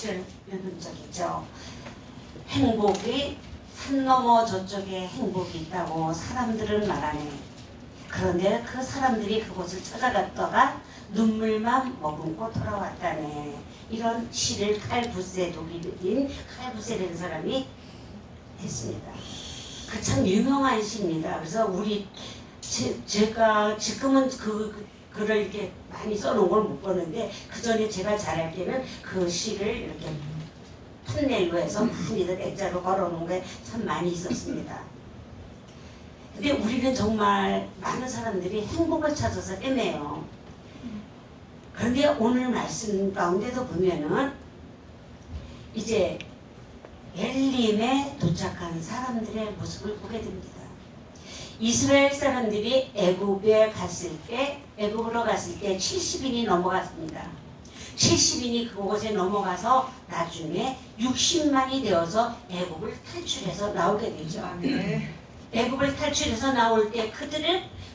절 읽은 적 있죠. 행복이 산 너머 저쪽에 행복이 있다고 사람들은 말하네. 그런데 그 사람들이 그곳을 찾아갔다가 눈물만 머금고 돌아왔다네. 이런 시를 칼 부세, 독일인 칼 부세라는 사람이 했습니다. 그 참 유명한 시입니다. 그래서 제가 지금은 그 글을 이렇게 많이 써놓은 걸 못 보는데 그 전에 제가 잘 알 때는 그 시를 이렇게 판넬로 해서 많이들 액자로 걸어놓은 게 참 많이 있었습니다. 근데 우리는 정말 많은 사람들이 행복을 찾아서 헤매요. 그런데 오늘 말씀 가운데도 보면은 이제 엘림에 도착한 사람들의 모습을 보게 됩니다. 이스라엘 사람들이 애굽으로 갔을 때 70인이 넘어갔습니다. 70인이 그곳에 넘어가서 나중에 60만이 되어서 애굽을 탈출해서 나오게 되죠. 애굽을 탈출해서 나올 때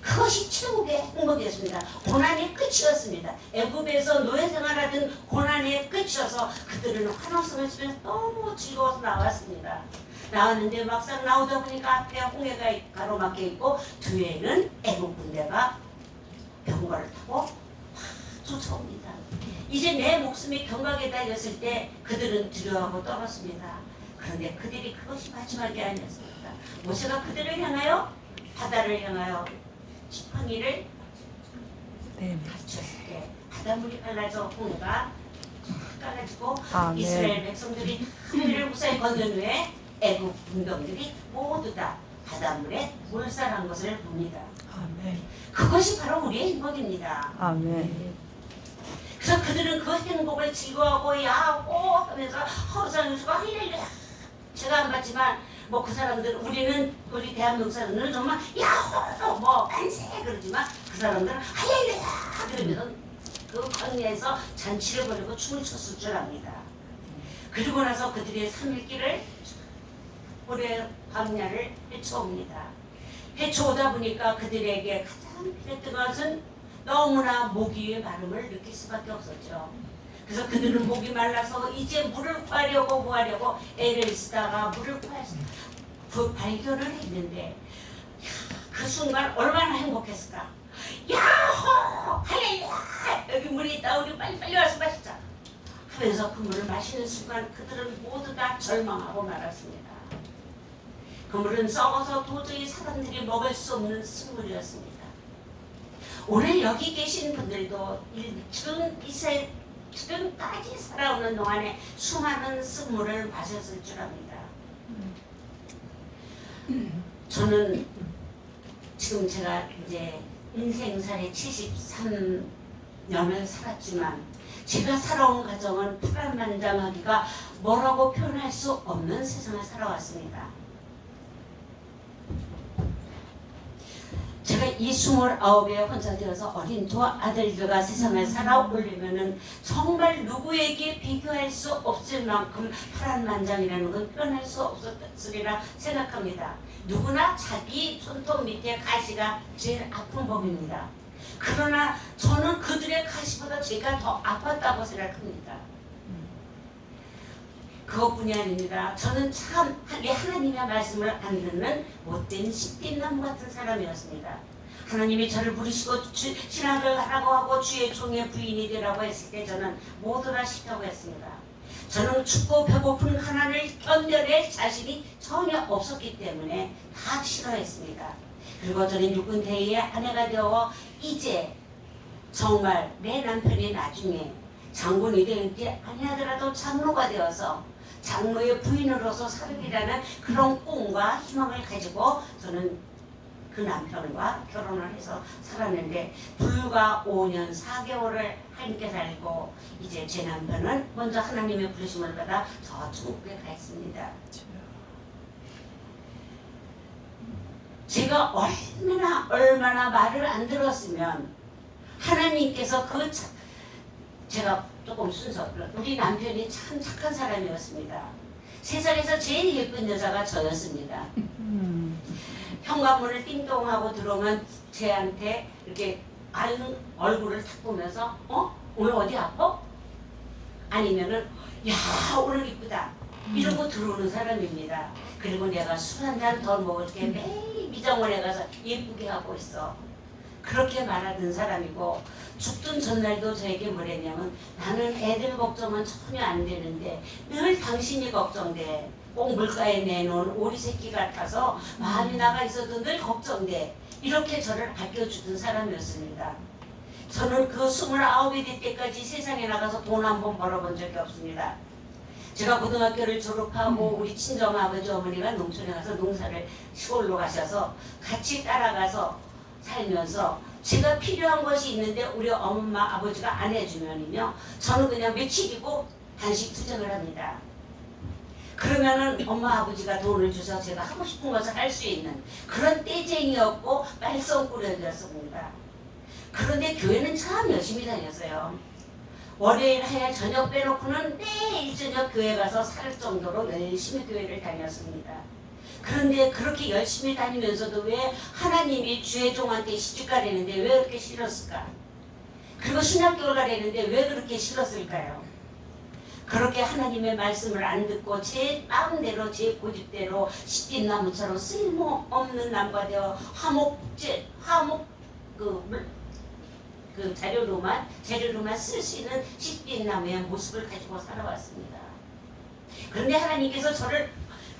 그것이 최고의 행복이었습니다. 고난의 끝이었습니다. 애굽에서 노예 생활하던 고난의 끝이어서 그들은 환호성을 치면서 너무 즐거워서 나왔습니다. 나왔는데 막상 나오다 보니까 앞에 홍해가 가로막혀 있고 뒤에는 애굽 군대가 병거를 타고 확 쫓아옵니다. 이제 내 목숨이 경각에 달렸을 때 그들은 두려워하고 떨었습니다. 그런데 그들이 그것이 마지막이 아니었습니다. 모세가 그들을 향하여 바다를 향하여 지팡이를 가르쳤을 때 바닷물이 갈라져 홍해가 깔아지고 이스라엘 백성들이 하늘을 무사히 건넌 후에 애굽 군병들이 모두 다 바닷물에 몰살한 것을 봅니다. 아멘. 그것이 바로 우리의 행복입니다. 아멘. 그래서 그들은 그 행복을 즐거워하고 야호 하면서 허상해주고 할렐루야. 제가 안 봤지만 뭐 그 사람들 우리 대한민국 사람들은 정말 야호 뭐 만세 그러지만 그 사람들은 할렐루야 그러면서 그 광야에서 잔치를 벌이고 춤을 췄을 줄 압니다. 그리고 나서 그들의 3일길을 오래 광야를 헤쳐옵니다. 헤쳐오다 보니까 그들에게 가장 필요했던 것은 너무나 목이 마름을 느낄 수밖에 없었죠. 그래서 그들은 목이 말라서 이제 물을 구하려고 애를 쓰다가 물을 그 발견을 했는데 그 순간 얼마나 행복했을까. 야호 할렐루야 여기 물이 있다 우리 빨리 와서 마시자 하면서 그 물을 마시는 순간 그들은 모두 다 절망하고 말았습니다. 그 물은 썩어서 도저히 사람들이 먹을 수 없는 쓴물이었습니다. 오늘 여기 계신 분들도 지금까지 살아오는 동안에 수많은 쓴물을 마셨을 줄 압니다. 저는 지금 제가 이제 인생살에 73년을 살았지만 제가 살아온 가정은 파란만장하기가 뭐라고 표현할 수 없는 세상을 살아왔습니다. 제가 이 29에 혼자 되어서 어린 두 아들들과 세상을 살아오려면은 정말 누구에게 비교할 수 없을 만큼 파란만장이라는 건 표현할 수 없었으리라 생각합니다. 누구나 자기 손톱 밑에 가시가 제일 아픈 법입니다. 그러나 저는 그들의 가시보다 제가 더 아팠다고 생각합니다. 그것뿐이 아닙니다. 저는 참 하나님의 말씀을 안 듣는 못된 십빛나무 같은 사람이었습니다. 하나님이 저를 부르시고 신학을 하라고 하고 주의 종의 부인이 되라고 했을 때 저는 모두라 싫다고 했습니다. 저는 춥고 배고픈 가난을 견뎌낼 자신이 전혀 없었기 때문에 다 싫어했습니다. 그리고 저는 육군 대위의 아내가 되어 이제 정말 내 남편이 나중에 장군이 될 게 아니하더라도 장로가 되어서 장로의 부인으로서 살으리라는 그런 꿈과 희망을 가지고 저는 그 남편과 결혼을 해서 살았는데 불과 5년 4개월을 함께 살고 이제 제 남편은 먼저 하나님의 부르심을 받아 저 천국에 가 있습니다. 제가 얼마나 말을 안 들었으면 하나님께서 제가 조금 우리 남편이 참 착한 사람이었습니다. 세상에서 제일 예쁜 여자가 저였습니다. 현관문을 띵동하고 들어오면 쟤한테 이렇게 얼굴을 탁 보면서 오늘 어디 아파? 아니면은 야 오늘 이쁘다 이러고 들어오는 사람입니다. 그리고 내가 술 한 잔 더 먹을게 매일 미장원에 가서 예쁘게 하고 있어. 그렇게 말하던 사람이고 죽던 전날도 저에게 뭐랬냐면 나는 애들 걱정은 전혀 안 되는데 늘 당신이 걱정돼. 꼭 물가에 내놓은 오리 새끼 같아서 마음이 나가 있어도 늘 걱정돼. 이렇게 저를 아껴주던 사람이었습니다. 저는 그 29이 될 때까지 세상에 나가서 돈 한 번 벌어본 적이 없습니다. 제가 고등학교를 졸업하고 우리 친정 아버지 어머니가 농촌에 가서 농사를 시골로 가셔서 같이 따라가서 살면서 제가 필요한 것이 있는데 우리 엄마 아버지가 안 해주면요 저는 그냥 며칠이고 단식 투정을 합니다. 그러면은 엄마 아버지가 돈을 줘서 제가 하고 싶은 것을 할 수 있는 그런 떼쟁이였고 말썽꾸러기였습니다. 그런데 교회는 참 열심히 다녔어요. 월요일 하야 저녁 빼놓고는 매일 저녁 교회 가서 살 정도로 열심히 교회를 다녔습니다. 그런데 그렇게 열심히 다니면서도 왜 하나님이 주의 종한테 시집가려는데 왜 그렇게 싫었을까? 그리고 신학교를 가려는데 왜 그렇게 싫었을까요? 그렇게 하나님의 말씀을 안 듣고 제 마음대로 제 고집대로 시딘 나무처럼 쓸모없는 나무가 되어 화목 재료로만 쓸 수 있는 시딘 나무의 모습을 가지고 살아왔습니다. 그런데 하나님께서 저를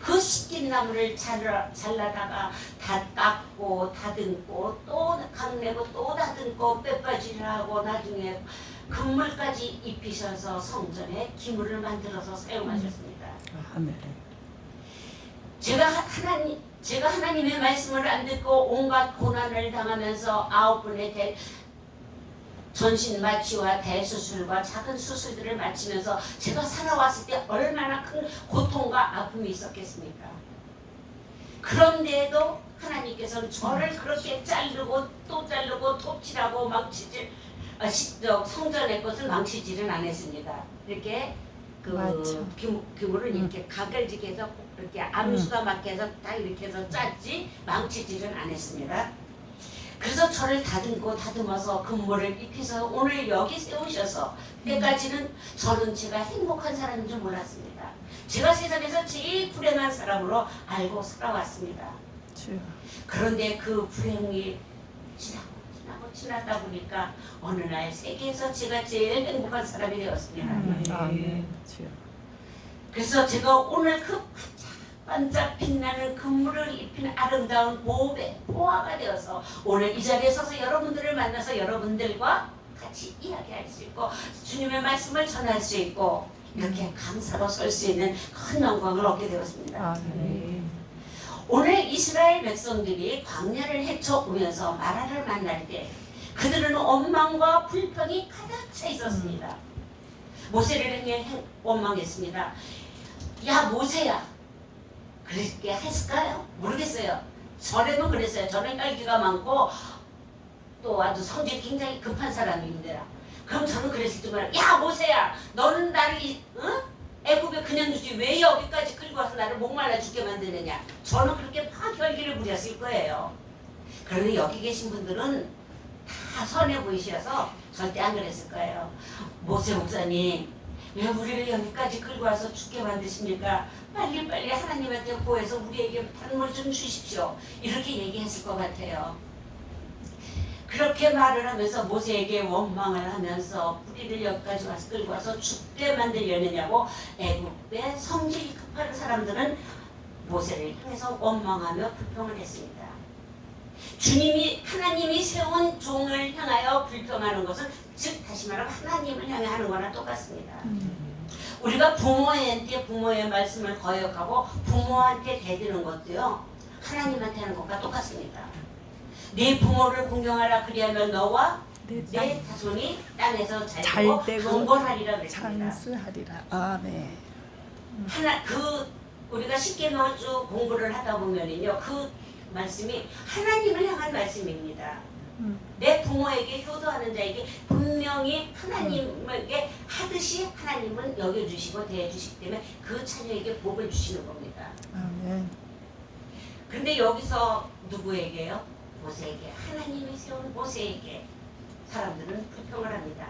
그 시딘 나무를 잘라다가 다 깎고 다듬고 또 강내고 또 다듬고 빼빠지를 하고 나중에 금물까지 입히셔서 성전에 기물을 만들어서 사용하셨습니다. 아멘. 제가 하나님의 말씀을 안 듣고 온갖 고난을 당하면서 9번의 전신 마취와 대수술과 작은 수술들을 마치면서 제가 살아왔을 때 얼마나 큰 고통과 아픔이 있었겠습니까? 그런데도 하나님께서는 저를 그렇게 자르고 또 자르고 톱질하고 망치질 성전의 것을 망치질은 안 했습니다. 이렇게 규모를 이렇게 가글지게 해서 이렇게 암수가 맞게 해서 딱 이렇게 해서 짰지 망치질은 안 했습니다. 그래서 저를 다듬어서 금모를 입혀서 오늘 여기 세우셔서 때까지는 저는 제가 행복한 사람인 줄 몰랐습니다. 제가 세상에서 제일 불행한 사람으로 알고 살아왔습니다. 그런데 그 불행이 지나다 보니까 어느 날 세계에서 제가 제일 행복한 사람이 되었습니다. 그래서 제가 오늘 그 반짝 빛나는 금물을 입힌 아름다운 보화가 되어서 오늘 이 자리에 서서 여러분들을 만나서 여러분들과 같이 이야기할 수 있고 주님의 말씀을 전할 수 있고 이렇게 감사로 설 수 있는 큰 영광을 얻게 되었습니다. 오늘 이스라엘 백성들이 광야를 헤쳐오면서 마라를 만날 때 그들은 원망과 불평이 가득 차 있었습니다. 모세를 향해 원망했습니다. 야 모세야 그렇게 했을까요? 모르겠어요. 전에는 그랬어요. 전에 깔기가 많고 또 아주 성질이 굉장히 급한 사람입니다. 그럼 저는 그랬을지 몰라요. 야 모세야 너는 나를 애굽에 그냥 두지 왜 여기까지 끌고 와서 나를 목말라 죽게 만드느냐. 저는 그렇게 막 혈기를 부렸을 거예요. 그런데 여기 계신 분들은 다 선해 보이셔서 절대 안 그랬을 거예요. 모세 목사님 왜 우리를 여기까지 끌고 와서 죽게 만드십니까? 빨리 하나님한테 구해서 우리에게 단물 좀 주십시오. 이렇게 얘기했을 것 같아요. 그렇게 말을 하면서 모세에게 원망을 하면서 우리를 여기까지 와서 끌고 와서 죽게 만들려느냐고 애굽의 성질이 급한 사람들은 모세를 향해서 원망하며 불평을 했습니다. 하나님이 세운 종을 향하여 불평하는 것은 즉 다시 말하면 하나님을 향해 하는 거나 똑같습니다. 우리가 부모한테 부모의 말씀을 거역하고 부모한테 대드는 것도요 하나님한테 하는 것과 똑같습니다. 네 부모를 공경하라 그리하면 너와 내 자손이 땅에서 잘되고 강건하리라 그랬습니다. 장수하리라. 아멘. 우리가 쉽게 넣어주 공부를 하다 보면은요 그 말씀이 하나님을 향한 말씀입니다. 내 부모에게 효도하는 자에게 분명히 하나님에게 하듯이 하나님은 여겨주시고 대해주시기 때문에 그 자녀에게 복을 주시는 겁니다. 아멘. 근데 여기서 누구에게요? 모세에게. 하나님이 세운 모세에게 사람들은 불평을 합니다.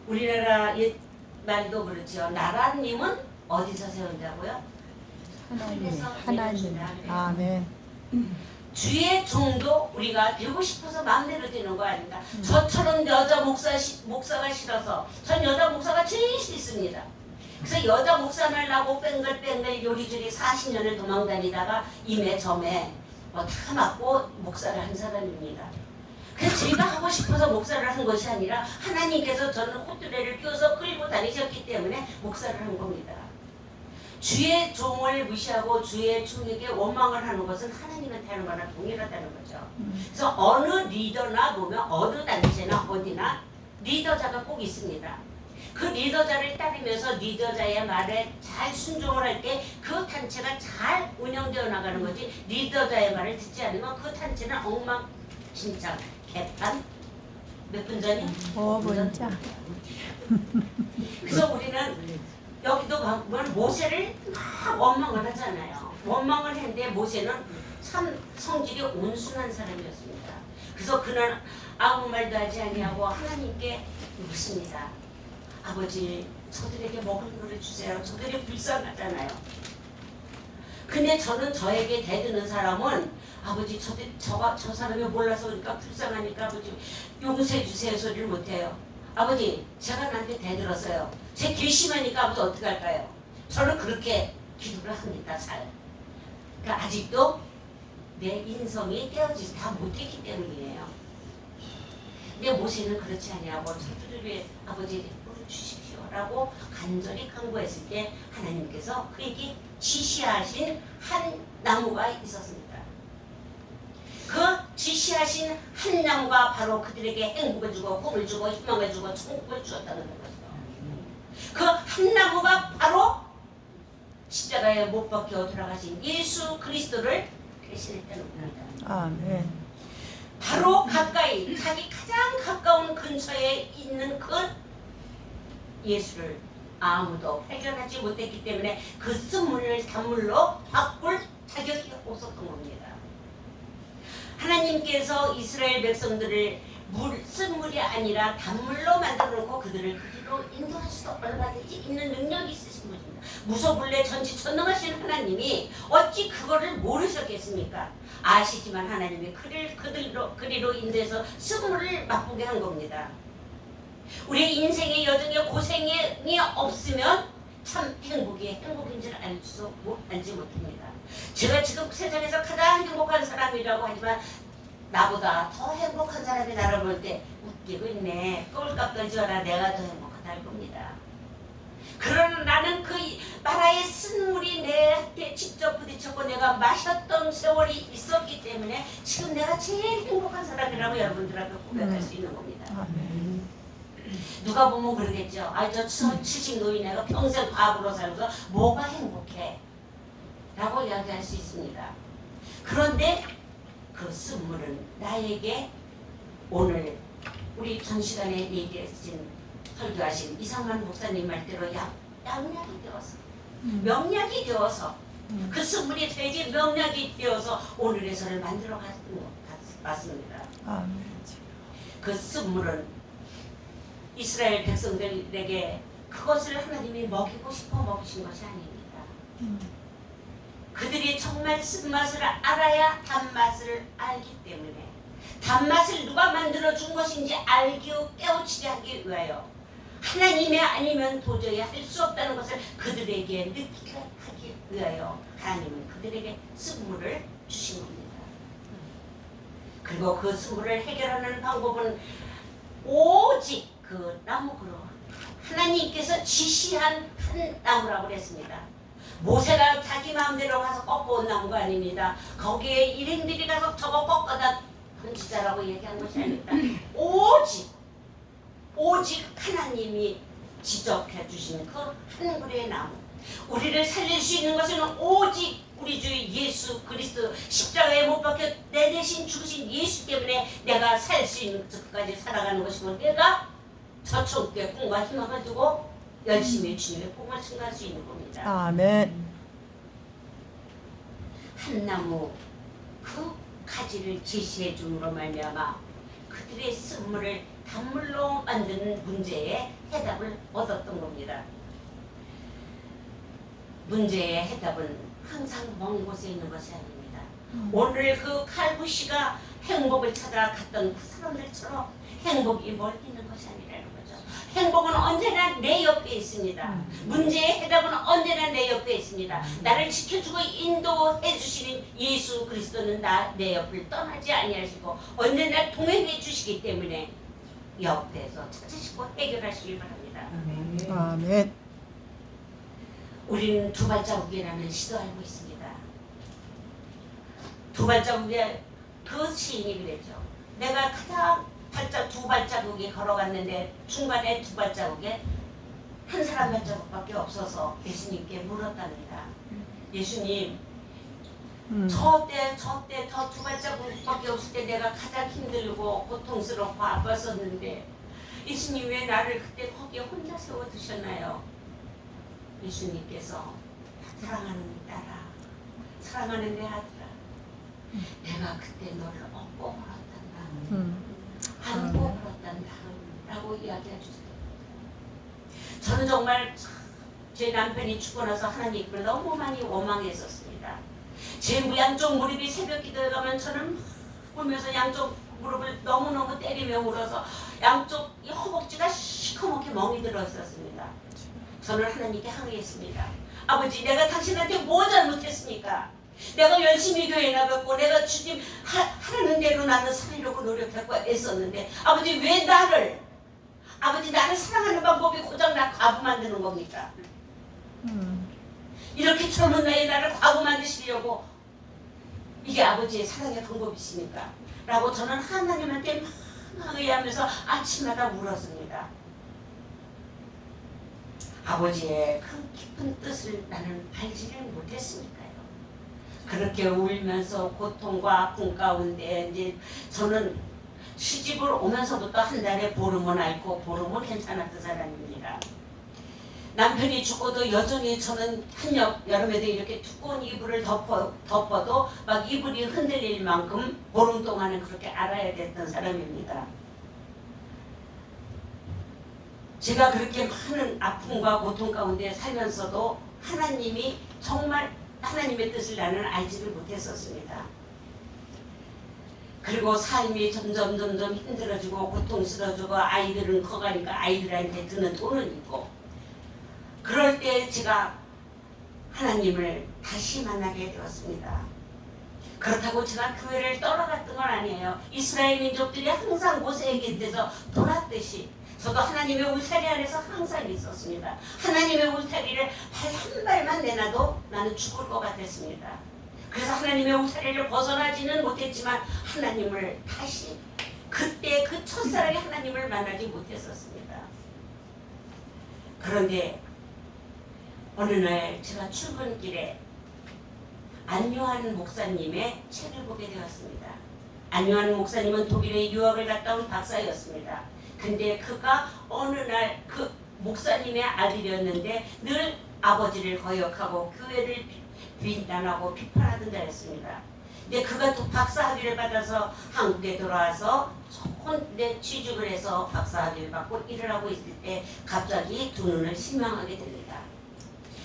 우리나라 말도 그렇죠. 나라님은 어디서 세운다고요? 하나님, 하나님. 아멘. 주의 종도 우리가 되고 싶어서 마음대로 되는 거 아닌가. 저처럼 여자 목사가 싫어서 전 여자 목사가 제일 싫습니다. 그래서 여자 목사 날라고 뺑글뺑글 요리조리 40년을 도망다니다가 임에 점에 뭐 다 맞고 목사를 한 사람입니다. 그래서 제가 하고 싶어서 목사를 한 것이 아니라 하나님께서 저는 호뚜레를 껴서 끌고 다니셨기 때문에 목사를 한 겁니다. 주의 종을 무시하고 주의 종에게 원망을 하는 것은 하나님한테 하는 거나 동일하다는 거죠. 그래서 어느 리더나 보면 어느 단체나 어디나 리더자가 꼭 있습니다. 그 리더자를 따르면서 리더자의 말에 잘 순종을 할 때 그 단체가 잘 운영되어 나가는 거지, 리더자의 말을 듣지 않으면 그 단체는 엉망진창 개판. 몇 분 전이요? 5분 전. 그래서 우리는 여기도 보면 모세를 막 원망을 하잖아요. 원망을 했는데 모세는 참 성질이 온순한 사람이었습니다. 그래서 그는 아무 말도 하지 아니하고 하나님께 묻습니다. 아버지, 저들에게 먹을 것을 주세요. 저들이 불쌍하잖아요. 근데 저는 저에게 대드는 사람은 아버지, 저 사람이 몰라서 그러니까 불쌍하니까 아버지 용서해 주세요 소리를 못해요. 아버지, 제가 나한테 대들었어요. 제 괘씸하니까 아버지 어떻게 할까요? 저는 그렇게 기도를 합니다. 잘. 그러니까 아직도 내 인성이 떼어지지 다 못했기 때문이에요. 근데 모세는 그렇지 아니하고 저들을 위해 아버지 물을 주십시오라고 간절히 간구했을 때 하나님께서 그에게 지시하신 한 나무가 있었습니다. 그 지시하신 한 나무가 바로 그들에게 행복을 주고 꿈을 주고 희망을 주고 천국을 주었다는 거죠. 그 한 나무가 바로 십자가에 못 박혀 돌아가신 예수 그리스도를 대신했다는 겁니다. 아멘. 바로 가까이 자기 가장 가까운 근처에 있는 그 예수를 아무도 발견하지 못했기 때문에 그 쓴물을 단물로 바꿀 자격이 없었던 겁니다. 하나님께서 이스라엘 백성들을 쓴물이 아니라 단물로 만들어 놓고 그들을 그리로 인도할 수도 얼마든지 있는 능력이 있으신 분입니다. 무소불례 전지전능하신 하나님이 어찌 그거를 모르셨겠습니까? 아시지만 하나님이 그리로 인도해서 쓴물을 맛보게 한 겁니다. 우리 인생의 여정에 고생이 없으면 참 행복인지를 알지 못합니다. 제가 지금 세상에서 가장 행복한 사람이라고 하지만 나보다 더 행복한 사람이 나를 볼 때 웃기고 있네, 꼴값 떨지어라, 내가 더 행복하다 할 겁니다. 그러나 나는 그 나라의 쓴물이 내한테 직접 부딪혔고 내가 마셨던 세월이 있었기 때문에 지금 내가 제일 행복한 사람이라고 여러분들한테 고백할 수 있는 겁니다. 아멘. 누가 보면 그러겠죠. 저 70 노인네가 평생 과부로 살면서 뭐가 행복해? 라고 이야기할 수 있습니다. 그런데 그 쓴물은 나에게 오늘 우리 전 시간에 얘기하신 설교하신 이상만 목사님 말대로 양약이 되어서 명약이 되어서 그 쓴물이 되게 명약이 되어서 오늘의 설을 만들어 가는 것 같습니다. 아멘. 그 쓴물은 이스라엘 백성들에게 그것을 하나님이 먹이고 싶어 먹이신 것이 아닙니다. 그들이 정말 쓴맛을 알아야 단맛을 알기 때문에 단맛을 누가 만들어준 것인지 깨우치게 하기 위하여 하나님이 아니면 도저히 할 수 없다는 것을 그들에게 느끼게 하기 위하여 하나님은 그들에게 쓴물을 주신 겁니다. 그리고 그 쓴물을 해결하는 방법은 오직 그 나무그루 하나님께서 지시한 한 나무라고 그랬습니다. 모세가 자기 마음대로 가서 꺾어온 나무가 아닙니다. 거기에 일행들이 가서 저거 꺾어다 던지자라고 얘기한 것이 아닙니다. 오직 하나님이 지적해 주신 그 한 그루의 나무, 우리를 살릴 수 있는 것은 오직 우리 주 예수 그리스도 십자가에 못 박혀 내 대신 죽으신 예수 때문에 내가 살 수 있는 끝까지 살아가는 것이고 내가 저축의 꿈과 희망을 두고 열심히 주님의 꿈을 증가할 수 있는 겁니다. 아멘. 한 나무 그 가지를 제시해 줌으로 말미암아 그들의 쓴물을 단물로 만든 문제에 해답을 얻었던 겁니다. 문제의 해답은 항상 먼 곳에 있는 것이 아닙니다. 오늘 그 칼부 씨가 행복을 찾아 갔던 그 사람들처럼 행복이 멀리 있는 것이 아니라는 거죠. 행복은 언제나 내 옆에 있습니다. 문제의 해답은 언제나 내 옆에 있습니다. 나를 지켜주고 인도해 주시는 예수 그리스도는 내 옆을 떠나지 아니하시고 언제나 동행해 주시기 때문에 옆에서 찾으시고 해결하시길 바랍니다. 아멘. 우리는 두 발자국이라는 시도 알고 있습니다. 두 발자국에 그 시인이 그랬죠. 내가 가장 두 발자국이 걸어갔는데 중간에 두 발자국에 한 사람 발자국밖에 없어서 예수님께 물었답니다. 예수님, 저때 저 두 발자국밖에 없을 때 내가 가장 힘들고 고통스럽고 아팠었는데 예수님 왜 나를 그때 거기에 혼자 세워두셨나요? 예수님께서 사랑하는 딸아, 사랑하는 내 아들아, 내가 그때 너를 업고 걸었단다, 안고 걸었단다 라고 이야기해 주세요. 저는 정말 제 남편이 죽고 나서 하나님을 너무 많이 원망했었습니다. 제 양쪽 무릎이 새벽 기도에 가면 저는 울면서 양쪽 무릎을 너무너무 때리며 울어서 양쪽 이 허벅지가 시커멓게 멍이 들어 있었습니다. 저는 하나님께 항의했습니다. 아버지, 내가 당신한테 뭐 잘못했습니까? 내가 열심히 교회 나갔고 내가 주님 하라는 대로 나는 살려고 노력했고 애썼는데 아버지 왜 나를 사랑하는 방법이 고장 나 과부 만드는 겁니까? 이렇게 젊은 나이에 나를 과부 만드시려고 이게 아버지의 사랑의 방법이십니까? 라고 저는 하나님한테 막 항의하면서 아침마다 울었습니다. 아버지의 그 깊은 뜻을 나는 알지를 못했으니까요. 그렇게 울면서 고통과 아픔 가운데 이제 저는 시집을 오면서부터 한 달에 보름은 앓고 보름은 괜찮았던 사람입니다. 남편이 죽어도 여전히 저는 한여 여름에도 이렇게 두꺼운 이불을 덮어도 막 이불이 흔들릴 만큼 보름 동안은 그렇게 알아야 됐던 사람입니다. 제가 그렇게 많은 아픔과 고통 가운데 살면서도 하나님이 정말 하나님의 뜻을 나는 알지를 못했었습니다. 그리고 삶이 점점 힘들어지고 고통스러워지고 아이들은 커가니까 아이들한테 드는 돈은 있고 그럴 때 제가 하나님을 다시 만나게 되었습니다. 그렇다고 제가 교회를 떠나갔던 건 아니에요. 이스라엘 민족들이 항상 모세에게 대해서 돌았듯이 저도 하나님의 울타리 안에서 항상 있었습니다. 하나님의 울타리를 발 한 발만 내놔도 나는 죽을 것 같았습니다. 그래서 하나님의 울타리를 벗어나지는 못했지만 하나님을 다시 그때 그 첫사랑의 하나님을 만나지 못했었습니다. 그런데 어느 날 제가 출근길에 안요한 목사님의 책을 보게 되었습니다. 안요한 목사님은 독일에 유학을 갔다 온 박사였습니다. 근데 그가 어느 날 그 목사님의 아들이었는데 늘 아버지를 거역하고 교회를 비난하고 비판하던 자였습니다. 근데 그가 또 박사학위를 받아서 한국에 돌아와서 혼내 취직을 해서 박사학위를 받고 일을 하고 있을 때 갑자기 두 눈을 실명하게 됩니다.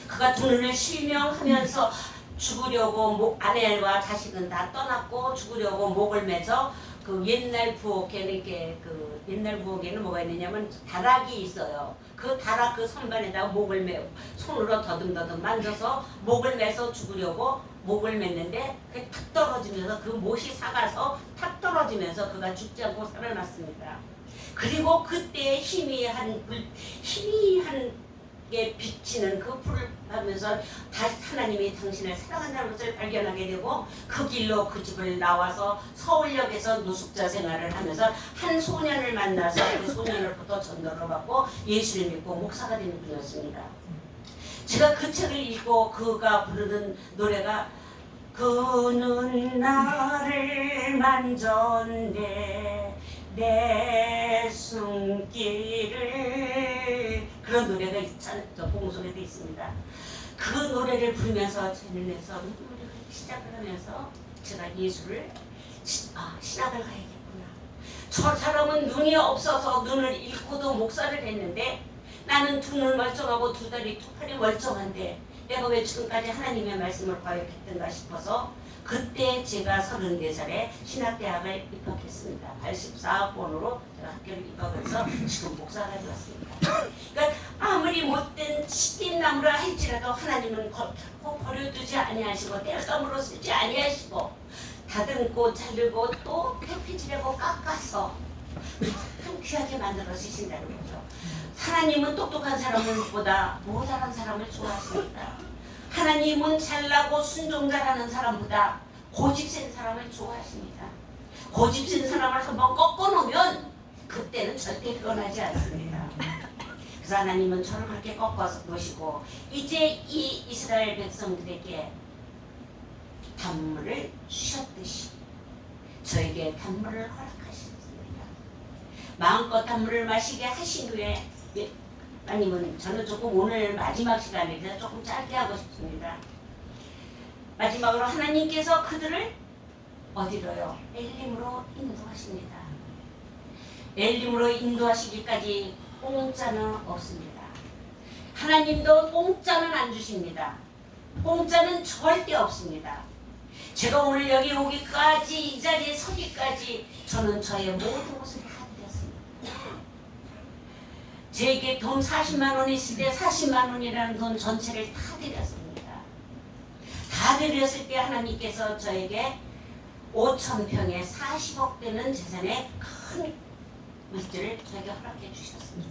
그가 두 눈을 실명하면서 죽으려고 아내와 자식은 다 떠났고 죽으려고 목을 매서 그 옛날 부엌에는 이렇게 그 옛날 부엌에는 뭐가 있느냐면 다락이 있어요. 그 다락 그 선반에다가 목을 매고 손으로 더듬더듬 만져서 목을 매서 죽으려고 목을 맸는데 그게 탁 떨어지면서 그 못이 삭아서 탁 떨어지면서 그가 죽지 않고 살아났습니다. 그리고 그때 희미한 게 비치는 그 불을 하면서 다시 하나님이 당신을 사랑한다는 것을 발견하게 되고 그 길로 그 집을 나와서 서울역에서 노숙자 생활을 하면서 한 소년을 만나서 그 소년으로부터 전도를 받고 예수를 믿고 목사가 된 분이었습니다. 제가 그 책을 읽고 그가 부르는 노래가 그는 나를 만졌네 내 손길을 그런 노래가 저 봉송에도 있습니다. 그 노래를 부르면서 제 눈에서 눈물이 시작을 하면서 제가 예수를 신학을 가야겠구나. 저 사람은 눈이 없어서 눈을 잃고도 목사를 했는데 나는 두 눈 멀쩡하고 두 다리 두 팔이 멀쩡한데 내가 왜 지금까지 하나님의 말씀을 거역했던가 싶어서 그때 제가 34살에 신학대학을 입학했습니다. 84학번으로 제가 학교를 입학해서 지금 목사가 되었습니다. 그러니까 아무리 못된 시딘나무라 할지라도 하나님은 버려두지 아니하시고 뗄감으로 쓰지 아니하시고 다듬고 자르고 또 펴피지려고 깎아서 참 귀하게 만들어 쓰신다는 거죠. 하나님은 똑똑한 사람보다 모자란 사람을 좋아하십니다. 하나님은 잘나고 순종 잘하는 사람보다 고집센 사람을 좋아하십니다. 고집센 사람을 한번 꺾어놓으면 그때는 절대 변하지 않습니다. 그래서 하나님은 저를 그렇게 꺾어서 놓으시고 이제 이 이스라엘 백성들에게 단물을 주셨듯이 저에게 단물을 허락하셨습니다. 마음껏 단물을 마시게 하신 후에 하나님은 저는 조금 오늘 마지막 시간이라 조금 짧게 하고 싶습니다. 마지막으로 하나님께서 그들을 어디로요? 엘림으로 인도하십니다. 엘림으로 인도하시기까지 공짜는 없습니다. 하나님도 공짜는 안 주십니다. 공짜는 절대 없습니다. 제가 오늘 여기 오기까지 이 자리에 서기까지 저는 저의 모든 것을 다 드렸습니다. 제게 돈 40만 원이 있을 때 40만 원이라는 돈 전체를 다 드렸습니다. 다 드렸을 때 하나님께서 저에게 5,000평에 40억 되는 재산의 큰 물질을 저에게 허락해 주셨습니다.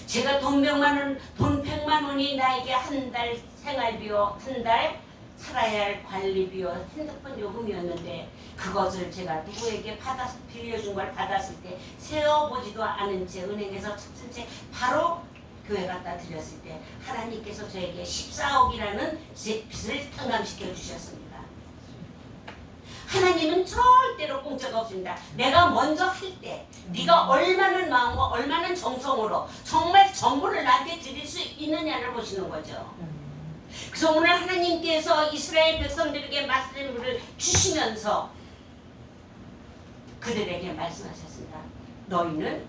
제가 돈 100만 원이 나에게 한 달 생활비요, 한 달 살아야 할 관리비요, 핸드폰 요금이었는데 그것을 제가 누구에게 빌려준 걸 받았을 때 세어보지도 않은 채 은행에서 찾은 채 바로 교회 갖다 드렸을 때 하나님께서 저에게 14억이라는 제 빚을 탕감시켜 주셨습니다. 하나님은 절대로 공짜가 없습니다. 내가 먼저 할 때 네가 얼마나 마음과 얼마나 정성으로 정말 전부를 나한테 드릴 수 있느냐를 보시는 거죠. 그래서 오늘 하나님께서 이스라엘 백성들에게 말씀을 주시면서 그들에게 말씀하셨습니다. 너희는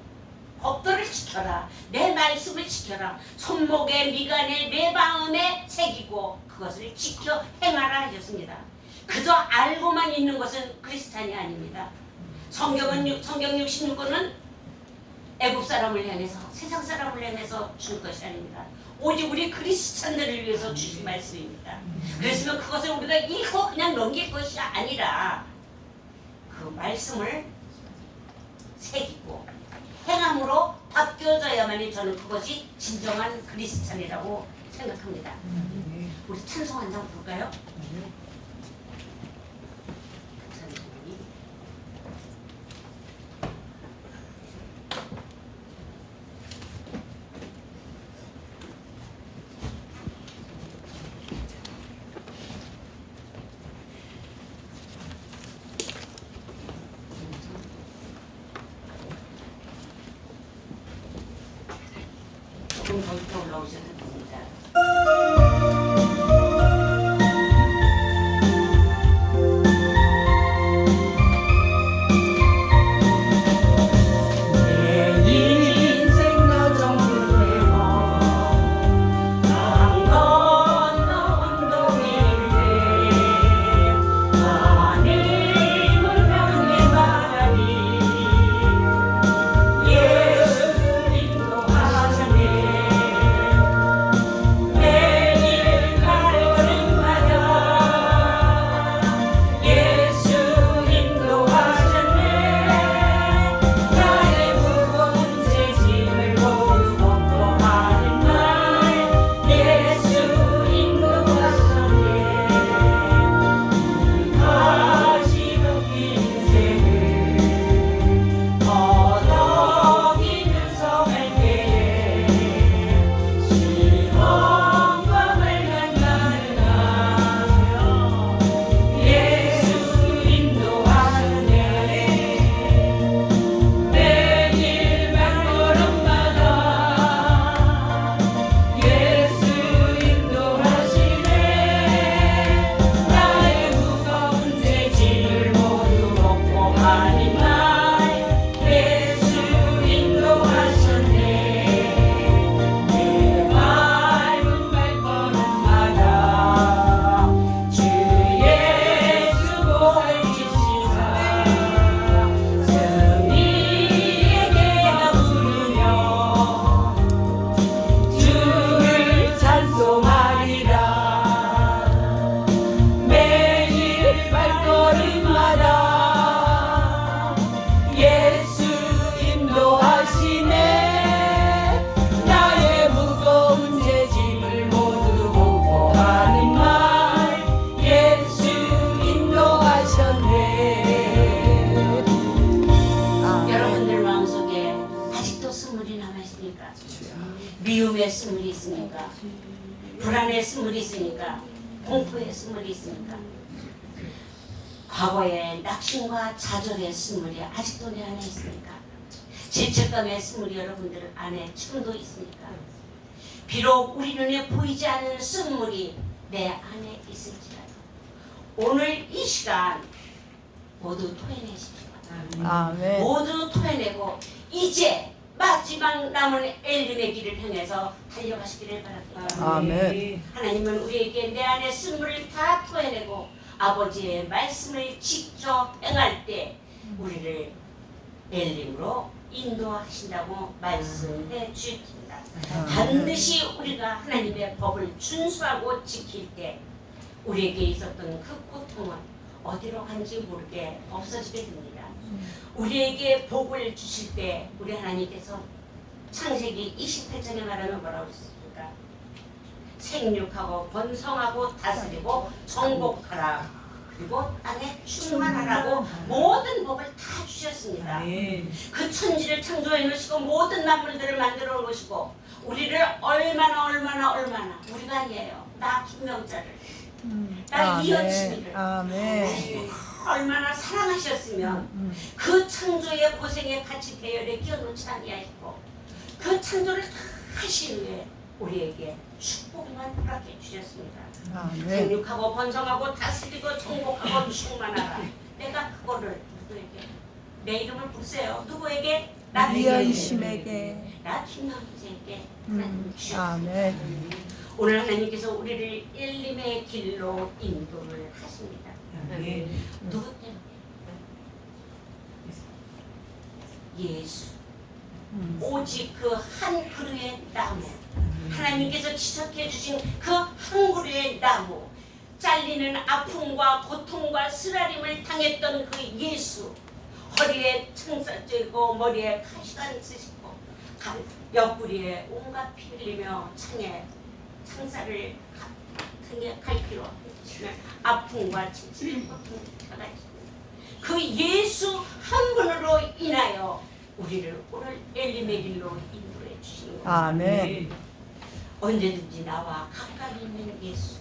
법도를 지켜라. 내 말씀을 지켜라. 손목에 미간에 내 마음에 새기고 그것을 지켜 행하라 하셨습니다. 그저 알고만 있는 것은 크리스찬이 아닙니다. 성경 66권은 애국 사람을 향해서 세상 사람을 향해서 준 것이 아닙니다. 오직 우리 크리스찬들을 위해서 주신 말씀입니다. 그랬으면 그것을 우리가 읽고 그냥 넘길 것이 아니라 그 말씀을 새기고 행함으로 바뀌어져야만이 저는 그것이 진정한 크리스찬이라고 생각합니다. 우리 찬송 한 장 볼까요? 조금 더 이렇게 올라오셔도 됩니다. 내 인생 여정 끝내고 강 건너 운동일때 하늘을 향해 바라니 예수 인도하셨네. 있으니까, 불안의 스물이 있으니까, 공포의 스물이 있으니까, 과거의 낙심과 좌절의 스물이 아직도 내 안에 있으니까, 죄책감의 스물이 여러분들 안에 지금도 있으니까, 비록 우리 눈에 보이지 않는 쓴물이 내 안에 있을지라도 오늘 이 시간 모두 토해내십시오. 아멘. 모두 토해내고 이제 마지막 남은 엘림의 길을 향해서 달려가시기를 바랍니다. 아멘. 하나님은 우리에게 내 안에 쓴물을 다 토해내고 아버지의 말씀을 직접 행할 때 우리를 엘림으로 인도하신다고 말씀해 주셨습니다. 반드시 우리가 하나님의 법을 준수하고 지킬 때 우리에게 있었던 그 고통은 어디로 간지 모르게 없어지게 됩니다. 우리에게 복을 주실 때 우리 하나님께서 창세기 28장에 말하면 뭐라고 했습니까? 생육하고 번성하고 다스리고 정복하라. 그리고 땅에 충만하라고 모든 법을 다 주셨습니다. 그 천지를 창조해 놓으시고 모든 만물들을 만들어 놓으시고 우리를 얼마나 우리가 아니에요. 나 김명자를 나 이현진이를 아멘. 얼마나 사랑하셨으면 그 창조의 고생에 같이 대열에 끼워놓지 아니하시고 그 창조를 다 하신 후에 우리에게 축복만 허락해 주셨습니다. 아멘. 생육하고 번성하고 다스리고 정복하고 충만하라. 내가 그거를 누구에게 내 이름을 부르세요. 누구에게? 이현심에게. 나 김남재에게 하나님 주셨습니다. 아멘. 오늘 하나님께서 우리를 엘림의 길로 인도를 하십니다. 누구 때문에? 예수. 오직 그 한 그루의 나무, 하나님께서 지적해 주신 그 한 그루의 나무, 잘리는 아픔과 고통과 쓰라림을 당했던 그 예수, 허리에 창살 쬐고 머리에 가시관 쓰시고 옆구리에 온갖 피 흘리며 창살을 등에 갈기로 해주시는 아픔과 진실의 고통을 펴가시는 그 예수 한 분으로 인하여 우리를 오늘 엘림의 길로 인도해 주시는 것입니다. 아멘. 언제든지 나와 가까이 있는 예수,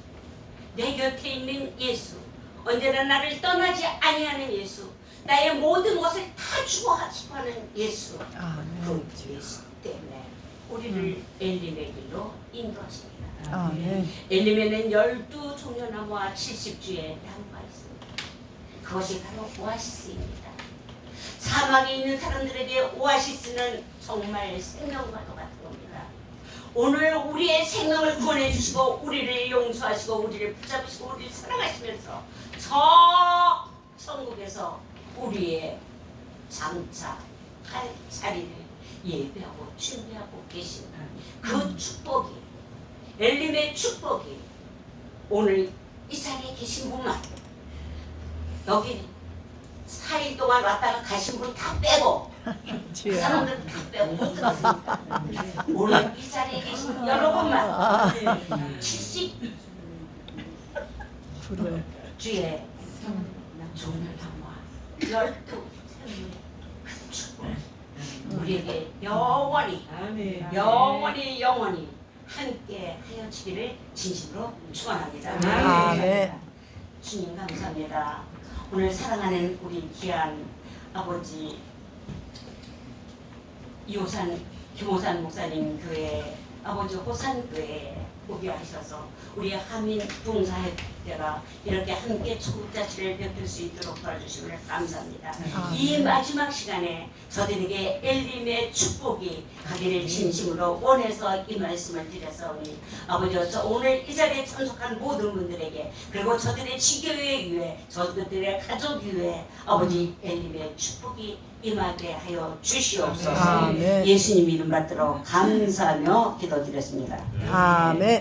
내 곁에 있는 예수, 언제나 나를 떠나지 아니하는 예수, 나의 모든 것을 다 주고 하시는 예수, 아멘. 그 예수 때문에 우리를 엘림의 길로 인도하십니다. 아멘. 엘림에는 12종려나무와 70주의 나무가 있습니다. 그것이 바로 오아시스입니다. 사막에 있는 사람들에게 오아시스는 정말 생명과도 같은 겁니다. 오늘 우리의 생명을 구원해 주시고 우리를 용서하시고 우리를 붙잡으시고 우리를 사랑하시면서 저 천국에서 우리의 장차 할 자리를 예배하고 준비하고 계신 그 축복이, 엘림의 축복이 오늘 이 자리에 계신 분만, 여기 4일 동안 왔다가 가신 분 다 빼고 그 주여. 사람들 다 빼고 못 들었습니다. 오늘 이 자리에 계신 여러분만 70주의 주여. 종려나무와 12생명의 그 축복 우리에게 영원히 함께 하여지기를 진심으로 축원합니다. 아멘. 주님 감사합니다. 오늘 사랑하는 우리 귀한 아버지 김호산 목사님 교회, 아버지 호산교회에 오게 하셔서 우리 하민 봉사회가 이렇게 함께 초국자치를 베풀 수 있도록 도와주심을 감사합니다. 이 마지막 시간에 저들에게 엘림의 축복이 가기를 진심으로 원해서 이 말씀을 드렸사오니 아버지, 저 오늘 이 자리에 참석한 모든 분들에게, 그리고 저들의 지교회 위에, 저들의 가족 위에 아버지 엘림의 축복이 임하게 하여 주시옵소서. 아멘. 예수님 이름 받들어 감사하며 기도드렸습니다. 아멘.